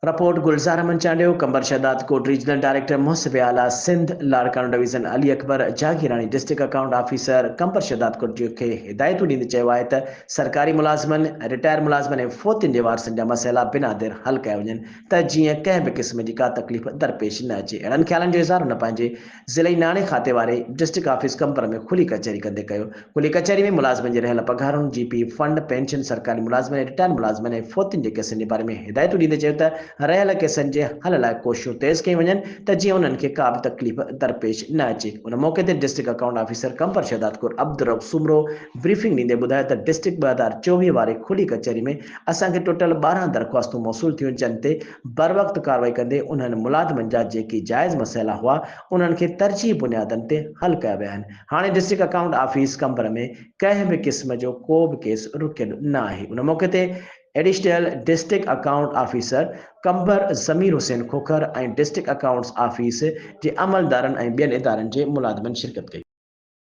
Report गुलजार Ahmed Chandio Qambar Shahdadkot regional director मुहसिब आला Sindh Larkana division Ali Akbar Jagirani district account officer Qambar Shahdad कोट खे हिदायतूं ॾींदे चयो आहे त सरकारी मुलाज़िमनि रिटायर मुलाज़िमनि ऐं फ़ौतियुनि जे वारसनि जा मसइला बिना देर हल कया वञनि त जीअं कंहिं बि क़िस्म जी का तकलीफ़ दरपेश न अचे। अहिड़नि ख़्यालनि जो इज़हार हुन पंहिंजे ज़िले नाणे खाते वारे डिस्ट्रिक्ट ऑफिस कंबर में खुली कचहरी कंदे कयो। खुली कचहरी में मुलाज़िमनि जे रहियल पघारुनि जीपी फंड पेंशन सरकारी मुलाज़िमनि ऐं रिटायर मुलाज़िमनि ऐं फ़ौतियुनि जे केसनि जे बारे में हिदायतूं ॾींदे चयो त रहियल केसनि जे हल लाइ कोशिशूं तेज़ कयूं वञनि त जीअं उन्हनि खे का बि तकलीफ़ दरपेश न अचे। उन मौक़े ते district account officer Qambar Shahdad कोट अब्दुर सुमरो ब्रीफिंग ॾींदे ॿुधायो त डिस्ट्रिक्ट 2024 वारे खुली कचहरी में असांखे टोटल 12 दरख़्वास्तूं मौसूल थियूं जिन ते बर वक़्त कार्रवाई कंदे उन्हनि मुलाज़िमनि जा जेकी जाइज़ मसइला हुआ उन्हनि खे तरजीह बुनियादनि ते हल कया विया आहिनि। हाणे डिस्ट्रिक्ट अकाउंट ऑफिस कंबर में कंहिं बि क़िस्म जो को बि केस रुकियल न आहे। उन मौक़े ते एडिशनल डिस्ट्रिक्ट अकाउंट ऑफिसर कंबर ज़मीर हुसैन खोखर ऐं डिस्ट्रिक्ट अकाउंट्स ऑफिस जे अमलदारनि ऐं ॿियनि इदारनि जे मुलाज़िमनि शिरकत कई।